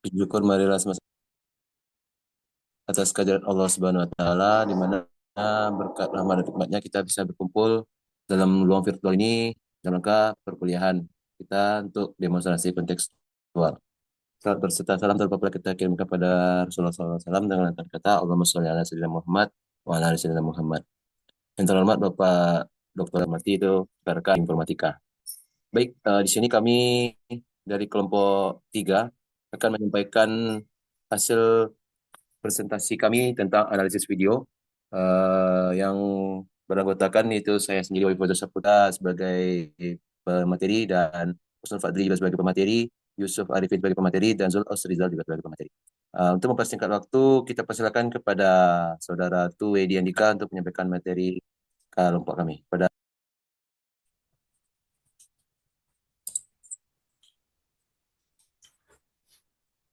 Syukur marilah semesta atas kehadirat Allah Subhanahu wa taala di mana berkat rahmat dan nikmatnya kita bisa berkumpul dalam ruang virtual ini dalam rangka perkuliahan kita untuk demonstrasi kontekstual. Salat berserta salam terpuji kita kirimkan kepada Rasulullah SAW dengan kata Allahumma sholli ala sayyidina Muhammad wa ala ali sayyidina Muhammad. Yang terhormat Bapak Dr. Mati itu PRK Informatika. Baik, di sini kami dari kelompok 3 akan menyampaikan hasil presentasi kami tentang analisis video yang beranggotakan itu saya sendiri Wahyudi Saputra sebagai pemateri dan Usman Fadli juga sebagai pemateri, Yusuf Arifin sebagai pemateri dan Zul Osrizal juga sebagai pemateri. Untuk mempersingkat waktu, kita persilakan kepada Saudara Tu Wedi Andika untuk menyampaikan materi kelompok kami. Pada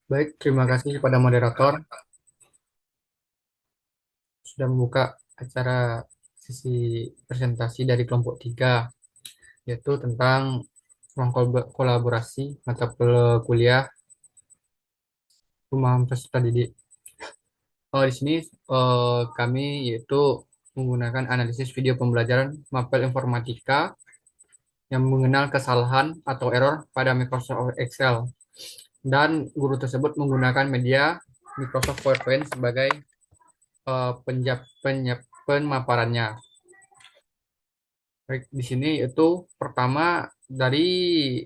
Baik, terima kasih kepada moderator sudah membuka acara sesi presentasi dari kelompok 3, yaitu tentang ruang kolaborasi mata kuliah pemahaman peserta didik. Di sini kami yaitu menggunakan analisis video pembelajaran Mapel Informatika yang mengenal kesalahan atau error pada Microsoft Excel, dan guru tersebut menggunakan media Microsoft PowerPoint sebagai pemaparannya. Baik, di sini itu pertama dari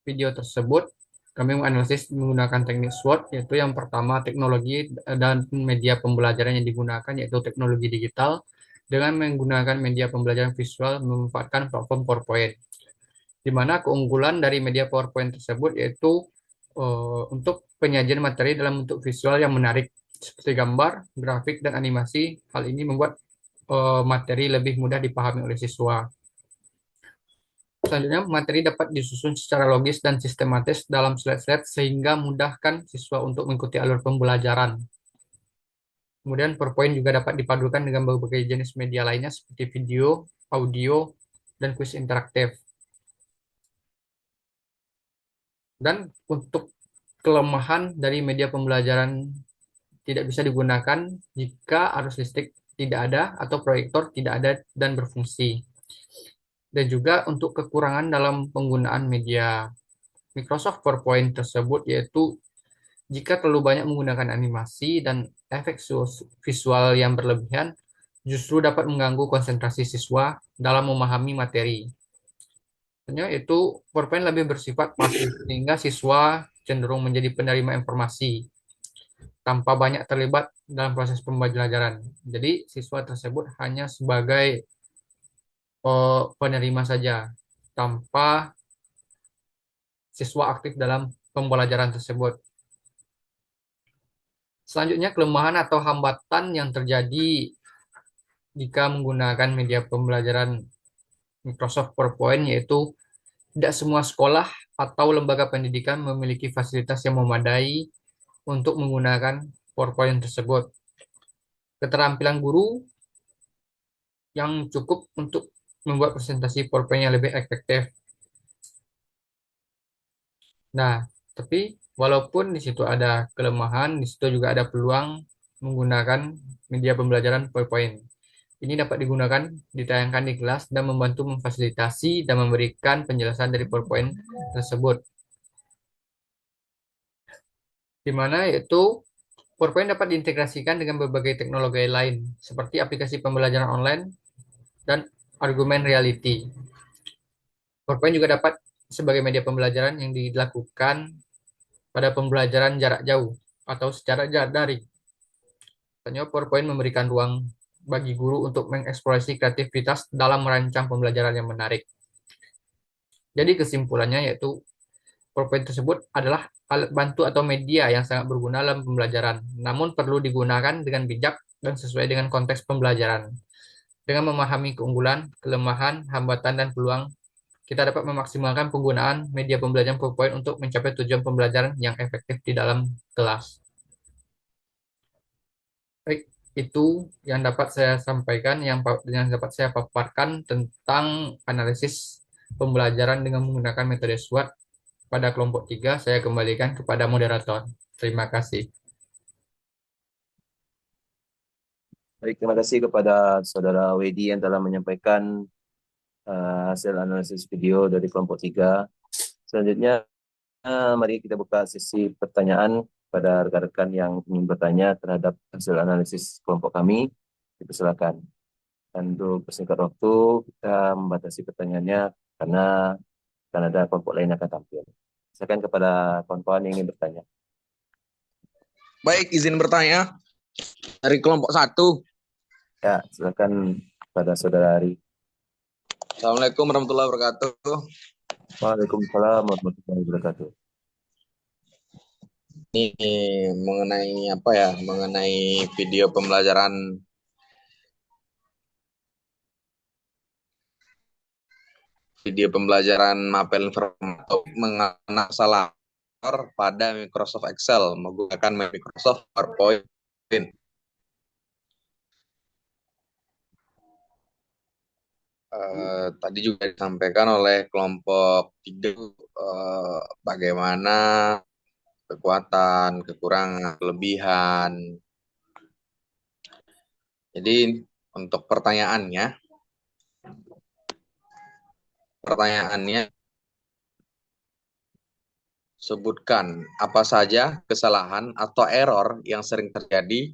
video tersebut kami menganalisis menggunakan teknik SWOT, yaitu yang pertama teknologi dan media pembelajaran yang digunakan yaitu teknologi digital dengan menggunakan media pembelajaran visual memanfaatkan platform PowerPoint. Di mana keunggulan dari media PowerPoint tersebut yaitu untuk penyajian materi dalam bentuk visual yang menarik seperti gambar, grafik, dan animasi. Hal ini membuat materi lebih mudah dipahami oleh siswa. Selanjutnya, materi dapat disusun secara logis dan sistematis dalam slide-slide sehingga memudahkan siswa untuk mengikuti alur pembelajaran. Kemudian, PowerPoint juga dapat dipadukan dengan berbagai jenis media lainnya seperti video, audio, dan kuis interaktif. Dan untuk kelemahan dari media pembelajaran tidak bisa digunakan jika arus listrik tidak ada atau proyektor tidak ada dan berfungsi. Dan juga untuk kekurangan dalam penggunaan media Microsoft PowerPoint tersebut yaitu jika terlalu banyak menggunakan animasi dan efek visual yang berlebihan justru dapat mengganggu konsentrasi siswa dalam memahami materi. Tentunya itu PowerPoint lebih bersifat pasif sehingga siswa cenderung menjadi penerima informasi tanpa banyak terlibat dalam proses pembelajaran. Jadi siswa tersebut hanya sebagai penerima saja tanpa siswa aktif dalam pembelajaran tersebut. Selanjutnya, kelemahan atau hambatan yang terjadi jika menggunakan media pembelajaran Microsoft PowerPoint yaitu tidak semua sekolah atau lembaga pendidikan memiliki fasilitas yang memadai untuk menggunakan PowerPoint tersebut. Keterampilan guru yang cukup untuk membuat presentasi PowerPoint yang lebih efektif. Nah, tapi walaupun di situ ada kelemahan, di situ juga ada peluang menggunakan media pembelajaran PowerPoint. Ini dapat digunakan, ditayangkan di kelas, dan membantu memfasilitasi dan memberikan penjelasan dari PowerPoint tersebut. Di mana yaitu PowerPoint dapat diintegrasikan dengan berbagai teknologi lain, seperti aplikasi pembelajaran online dan argumen reality. PowerPoint juga dapat sebagai media pembelajaran yang dilakukan pada pembelajaran jarak jauh atau secara daring. Contohnya PowerPoint memberikan ruang bagi guru untuk mengeksplorasi kreativitas dalam merancang pembelajaran yang menarik. Jadi kesimpulannya yaitu PowerPoint tersebut adalah alat bantu atau media yang sangat berguna dalam pembelajaran, namun perlu digunakan dengan bijak dan sesuai dengan konteks pembelajaran. Dengan memahami keunggulan, kelemahan, hambatan, dan peluang, kita dapat memaksimalkan penggunaan media pembelajaran PowerPoint untuk mencapai tujuan pembelajaran yang efektif di dalam kelas. Baik, itu yang dapat saya sampaikan, yang dapat saya paparkan tentang analisis pembelajaran dengan menggunakan metode SWOT. pada kelompok 3, saya kembalikan kepada moderator. Terima kasih. Baik, terima kasih kepada Saudara Wedi yang telah menyampaikan hasil analisis video dari kelompok 3. Selanjutnya, mari kita buka sesi pertanyaan pada rekan-rekan yang ingin bertanya terhadap hasil analisis kelompok kami. Dipersilakan. Dan untuk persingkat waktu, kita membatasi pertanyaannya karena akan ada kelompok lain yang akan tampil. Silakan kepada kawan-kawan yang ingin bertanya. Baik, izin bertanya dari kelompok 1. Ya, silakan pada Saudara Ari. Assalamualaikum warahmatullahi wabarakatuh. Waalaikumsalam warahmatullahi wabarakatuh. Ini mengenai apa ya? Mengenai video pembelajaran mapel informatik mengenai salah pada Microsoft Excel menggunakan Microsoft PowerPoint. Tadi juga disampaikan oleh kelompok 3 bagaimana kekuatan, kekurangan, kelebihan. Jadi untuk pertanyaannya sebutkan apa saja kesalahan atau error yang sering terjadi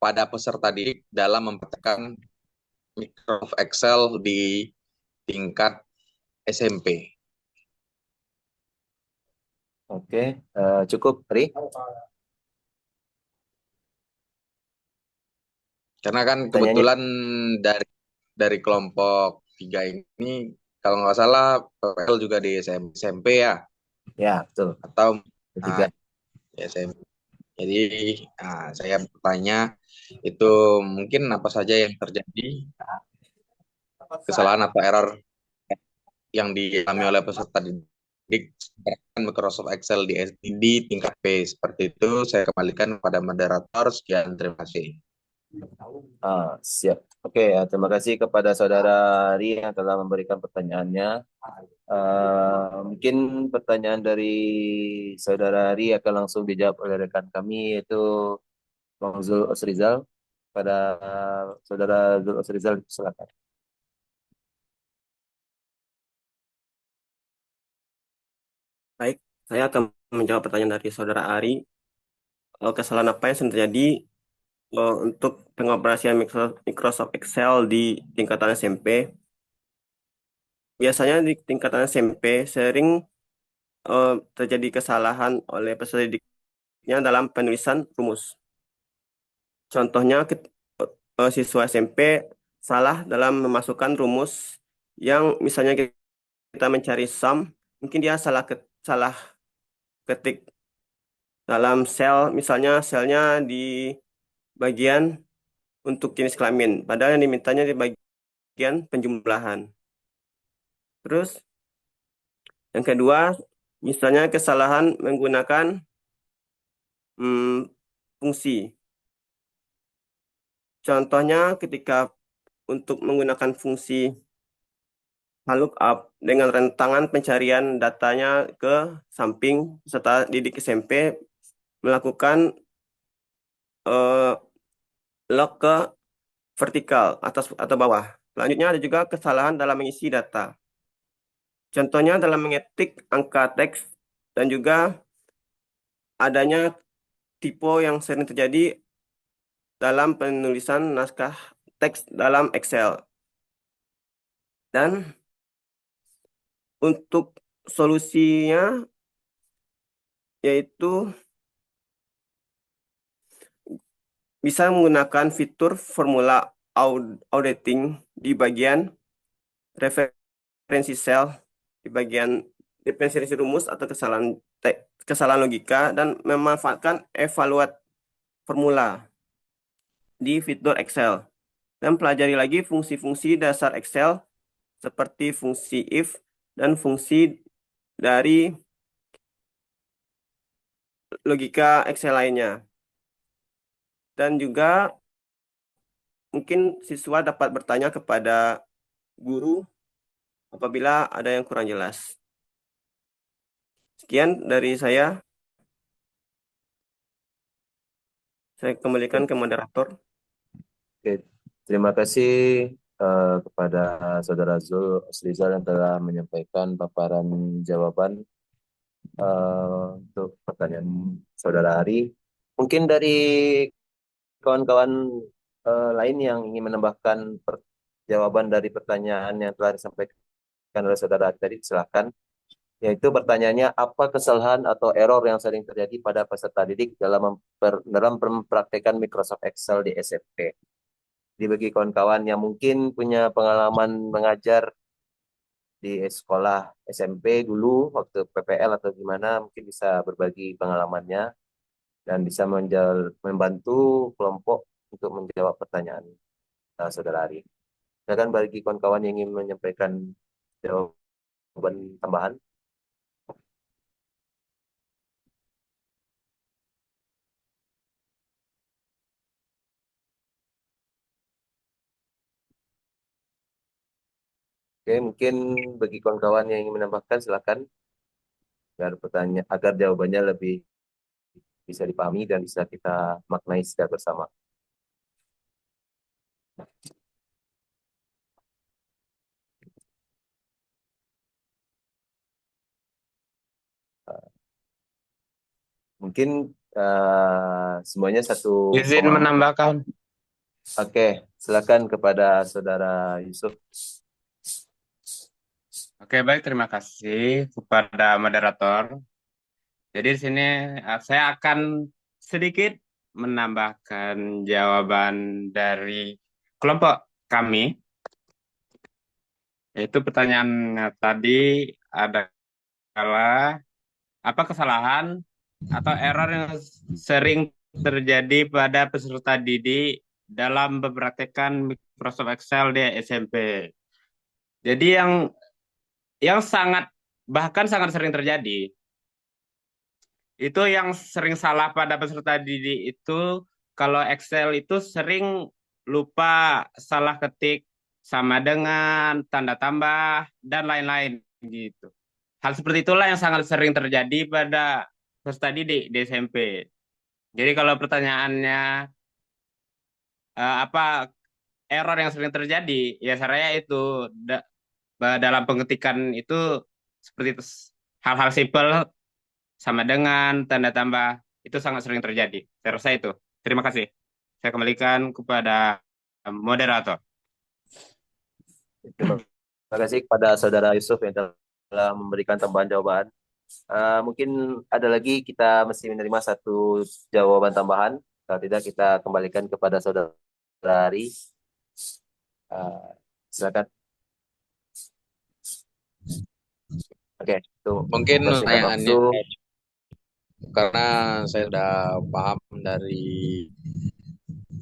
pada peserta didik dalam mempraktekkan Microsoft Excel di tingkat SMP. Oke, cukup, Ari. Karena kan Pertanyaannya, kebetulan dari kelompok 3 ini, kalau nggak salah PPL juga di SMP ya, ya betul. atau Ketiga. SMP. Jadi saya bertanya itu mungkin apa saja yang terjadi, kesalahan atau error yang dialami oleh peserta didik Microsoft Excel di tingkat P. Seperti itu, saya kembalikan kepada moderator. Sekian, terima kasih. Siap. Oke, terima kasih kepada Saudara Ari yang telah memberikan pertanyaannya. Mungkin pertanyaan dari Saudara Ari akan langsung dijawab oleh rekan kami, yaitu Bang Zul Osrizal. Pada Saudara Zul Osrizal, silakan. Baik, saya akan menjawab pertanyaan dari Saudara Ari. Kesalahan apa yang sering terjadi untuk pengoperasian Microsoft Excel di tingkatan SMP? Biasanya di tingkatan SMP sering terjadi kesalahan oleh peserta didiknya dalam penulisan rumus. Contohnya, siswa SMP salah dalam memasukkan rumus yang misalnya kita mencari sum, mungkin dia salah ketik dalam sel, misalnya selnya di bagian untuk jenis kelamin, padahal yang dimintanya di bagian penjumlahan. Terus yang kedua, misalnya kesalahan menggunakan fungsi. Contohnya ketika untuk menggunakan fungsi lookup dengan rentangan pencarian datanya ke samping, peserta didik SMP melakukan log ke vertikal, atas atau bawah. Selanjutnya ada juga kesalahan dalam mengisi data. Contohnya dalam mengetik angka teks dan juga adanya tipe yang sering terjadi dalam penulisan naskah teks dalam Excel. Dan untuk solusinya yaitu bisa menggunakan fitur formula auditing di bagian referensi sel, di bagian referensi rumus atau kesalahan logika, dan memanfaatkan evaluat formula di fitur Excel. Dan pelajari lagi fungsi-fungsi dasar Excel seperti fungsi if dan fungsi dari logika Excel lainnya. Dan juga mungkin siswa dapat bertanya kepada guru apabila ada yang kurang jelas. Sekian dari saya. Saya kembalikan ke moderator. Oke, terima kasih kepada Saudara Zul Asrizal yang telah menyampaikan paparan jawaban untuk pertanyaan Saudara Ari. Mungkin dari kawan-kawan lain yang ingin menambahkan jawaban dari pertanyaan yang telah disampaikan oleh Saudara Ari tadi, silakan. Yaitu pertanyaannya, apa kesalahan atau error yang sering terjadi pada peserta didik dalam mempraktekkan Microsoft Excel di SMP? Jadi bagi kawan-kawan yang mungkin punya pengalaman mengajar di sekolah SMP dulu waktu PPL atau gimana, mungkin bisa berbagi pengalamannya dan bisa membantu kelompok untuk menjawab pertanyaan Saudara Ari. Silakan bagi kawan-kawan yang ingin menyampaikan jawaban tambahan. Oke, mungkin bagi kawan-kawan yang ingin menambahkan silakan agar jawabannya lebih bisa dipahami dan bisa kita maknai secara bersama. Mungkin semuanya satu Izin pemahaman. menambahkan. Oke, silakan kepada Saudara Yusuf. Oke, baik, terima kasih kepada moderator. Jadi di sini saya akan sedikit menambahkan jawaban dari kelompok kami. Yaitu pertanyaannya tadi adalah apa kesalahan atau error yang sering terjadi pada peserta didik dalam mempraktekkan Microsoft Excel di SMP. Jadi yang bahkan sangat sering terjadi itu yang sering salah pada peserta didik itu kalau Excel itu sering lupa salah ketik sama dengan tanda tambah dan lain-lain gitu. Hal seperti itulah yang sangat sering terjadi pada peserta didik di SMP. Jadi kalau pertanyaannya apa error yang sering terjadi, ya saya itu dalam pengetikan itu seperti itu, hal-hal simpel sama dengan tanda tambah itu sangat sering terjadi. Saya rasa itu. Terima kasih. Saya kembalikan kepada moderator. Terima kasih kepada Saudara Yusuf yang telah memberikan tambahan jawaban. Mungkin ada lagi kita mesti menerima satu jawaban tambahan. Kalau tidak kita kembalikan kepada Saudara Ari. Silakan. Oke, itu Mungkin singkat pertanyaannya waktu. karena saya sudah paham dari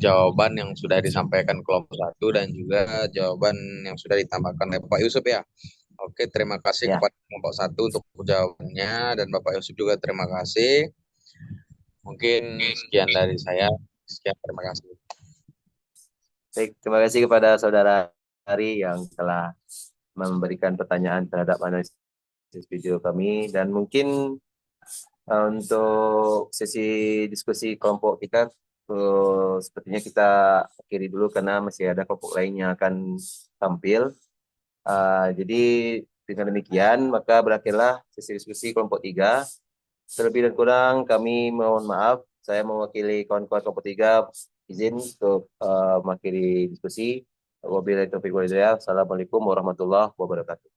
jawaban yang sudah disampaikan kelompok 1 dan juga jawaban yang sudah ditambahkan oleh Bapak Yusuf ya. Oke, terima kasih Ya. kepada kelompok 1 untuk jawabannya dan Bapak Yusuf juga terima kasih. Mungkin sekian dari saya. Sekian, terima kasih. Baik, terima kasih kepada Saudara Ari yang telah memberikan pertanyaan terhadap analisis video kami dan mungkin untuk sesi diskusi kelompok kita sepertinya kita akhiri dulu karena masih ada kelompok lain yang akan tampil. Jadi dengan demikian maka berakhirlah sesi diskusi kelompok 3. Terlebih dan kurang kami mohon maaf. Saya mewakili kawan-kawan kelompok 3 izin untuk mengakhiri diskusi. Wabillahi taufiq wal hidayah. Assalamualaikum warahmatullahi wabarakatuh.